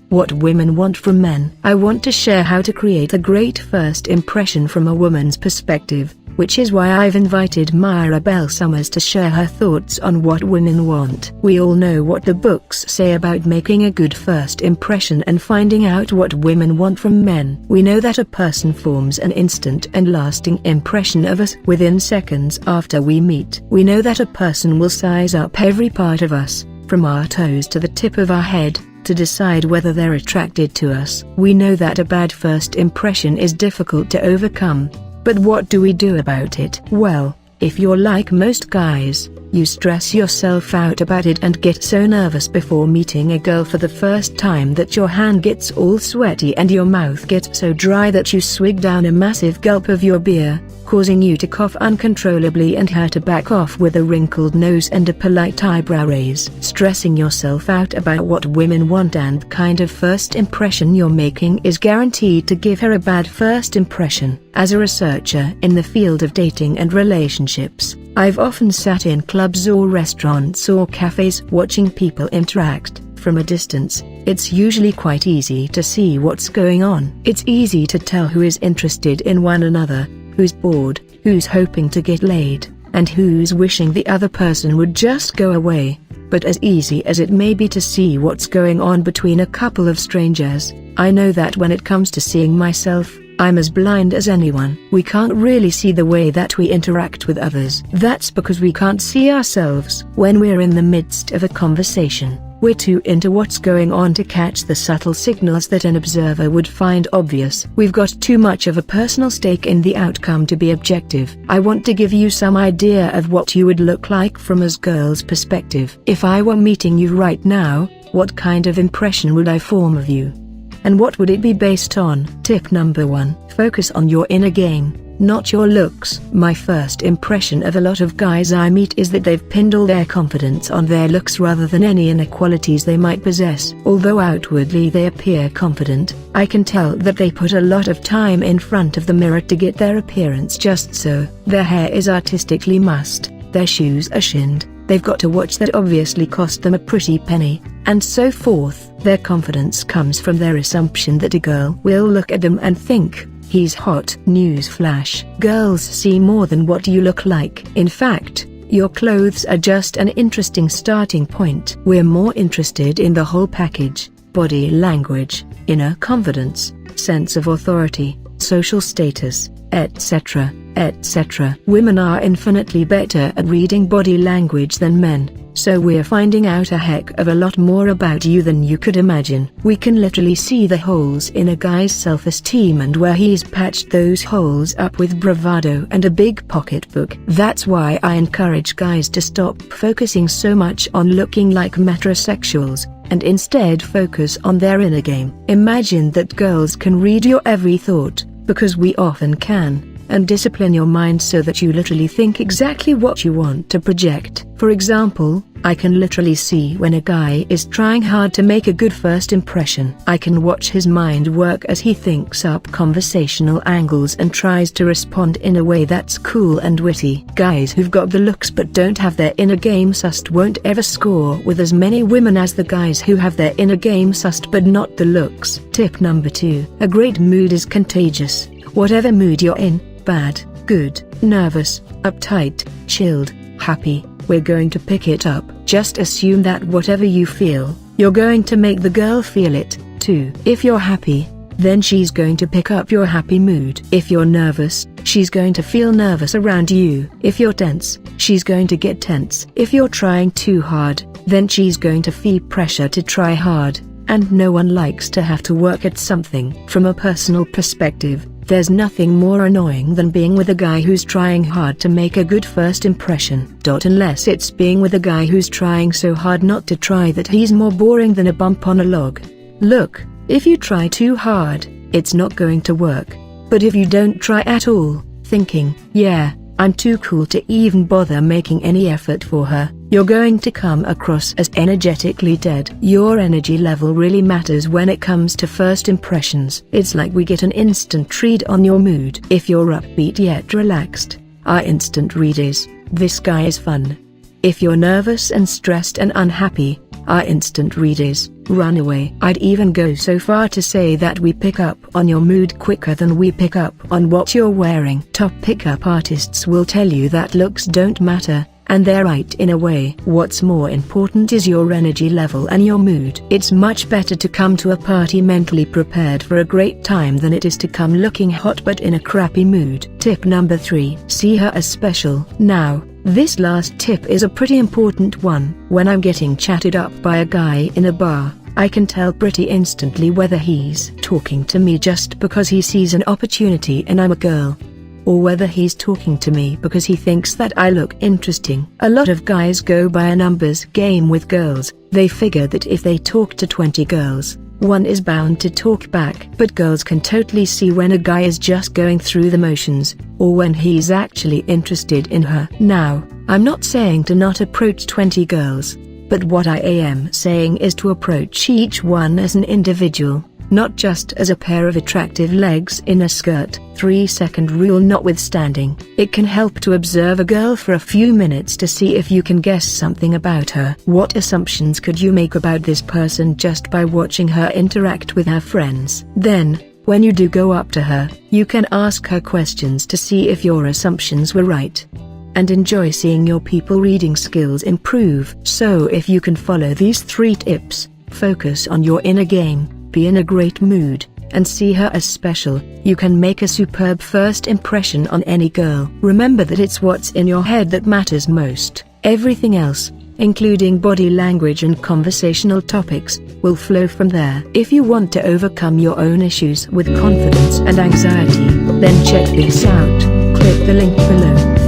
What women want from men. I want to share how to create a great first impression from a woman's perspective, which is why I've invited Myra Bell Summers to share her thoughts on what women want. We all know what the books say about making a good first impression and finding out what women want from men. We know that a person forms an instant and lasting impression of us within seconds after we meet. We know that a person will size up every part of us, from our toes to the tip of our head, to decide whether they're attracted to us. We know that a bad first impression is difficult to overcome. But what do we do about it? Well, if you're like most guys, you stress yourself out about it and get so nervous before meeting a girl for the first time that your hand gets all sweaty and your mouth gets so dry that you swig down a massive gulp of your beer, causing you to cough uncontrollably and her to back off with a wrinkled nose and a polite eyebrow raise. Stressing yourself out about what women want and the kind of first impression you're making is guaranteed to give her a bad first impression. As a researcher in the field of dating and relationships, I've often sat in clubs or restaurants or cafes watching people interact. From a distance, it's usually quite easy to see what's going on. It's easy to tell who is interested in one another, who's bored, who's hoping to get laid, and who's wishing the other person would just go away. But as easy as it may be to see what's going on between a couple of strangers, I know that when it comes to seeing myself, I'm as blind as anyone. We can't really see the way that we interact with others. That's because we can't see ourselves when we're in the midst of a conversation. We're too into what's going on to catch the subtle signals that an observer would find obvious. We've got too much of a personal stake in the outcome to be objective. I want to give you some idea of what you would look like from a girl's perspective. If I were meeting you right now, what kind of impression would I form of you? And what would it be based on? Tip number 1. Focus on your inner game, not your looks. My first impression of a lot of guys I meet is that they've pinned all their confidence on their looks rather than any inner qualities they might possess. Although outwardly they appear confident, I can tell that they put a lot of time in front of the mirror to get their appearance just so. Their hair is artistically mussed, their shoes are shined, they've got a watch that obviously cost them a pretty penny, and so forth. Their confidence comes from their assumption that a girl will look at them and think, he's hot. Newsflash: girls see more than what you look like. In fact, your clothes are just an interesting starting point. We're more interested in the whole package: body language, inner confidence, sense of authority, social status, etc., etc. Women are infinitely better at reading body language than men, so we're finding out a heck of a lot more about you than you could imagine. We can literally see the holes in a guy's self-esteem and where he's patched those holes up with bravado and a big pocketbook. That's why I encourage guys to stop focusing so much on looking like metrosexuals, and instead focus on their inner game. Imagine that girls can read your every thought, because we often can, and discipline your mind so that you literally think exactly what you want to project. For example, I can literally see when a guy is trying hard to make a good first impression. I can watch his mind work as he thinks up conversational angles and tries to respond in a way that's cool and witty. Guys who've got the looks but don't have their inner game sussed won't ever score with as many women as the guys who have their inner game sussed but not the looks. Tip number 2. A great mood is contagious. Whatever mood you're in, bad, good, nervous, uptight, chilled, happy, we're going to pick it up. Just assume that whatever you feel, you're going to make the girl feel it, too. If you're happy, then she's going to pick up your happy mood. If you're nervous, she's going to feel nervous around you. If you're tense, she's going to get tense. If you're trying too hard, then she's going to feel pressure to try hard, and no one likes to have to work at something. From a personal perspective, there's nothing more annoying than being with a guy who's trying hard to make a good first impression. Unless it's being with a guy who's trying so hard not to try that he's more boring than a bump on a log. Look, if you try too hard, it's not going to work. But if you don't try at all, thinking, yeah, I'm too cool to even bother making any effort for her, you're going to come across as energetically dead. Your energy level really matters when it comes to first impressions. It's like we get an instant read on your mood. If you're upbeat yet relaxed, our instant read is, this guy is fun. If you're nervous and stressed and unhappy, our instant read is, run away. I'd even go so far to say that we pick up on your mood quicker than we pick up on what you're wearing. Top pickup artists will tell you that looks don't matter, and they're right in a way. What's more important is your energy level and your mood. It's much better to come to a party mentally prepared for a great time than it is to come looking hot but in a crappy mood. Tip number 3. See her as special. Now, this last tip is a pretty important one. When I'm getting chatted up by a guy in a bar, I can tell pretty instantly whether he's talking to me just because he sees an opportunity and I'm a girl, or whether he's talking to me because he thinks that I look interesting. A lot of guys go by a numbers game with girls. They figure that if they talk to 20 girls, one is bound to talk back. But girls can totally see when a guy is just going through the motions, or when he's actually interested in her. Now, I'm not saying to not approach 20 girls, but what I am saying is to approach each one as an individual, not just as a pair of attractive legs in a skirt. 3-second rule notwithstanding, it can help to observe a girl for a few minutes to see if you can guess something about her. What assumptions could you make about this person just by watching her interact with her friends? Then, when you do go up to her, you can ask her questions to see if your assumptions were right, and enjoy seeing your people reading skills improve. So if you can follow these 3 tips, focus on your inner game, be in a great mood, and see her as special, you can make a superb first impression on any girl. Remember that it's what's in your head that matters most. Everything else, including body language and conversational topics, will flow from there. If you want to overcome your own issues with confidence and anxiety, then check this out. Click the link below.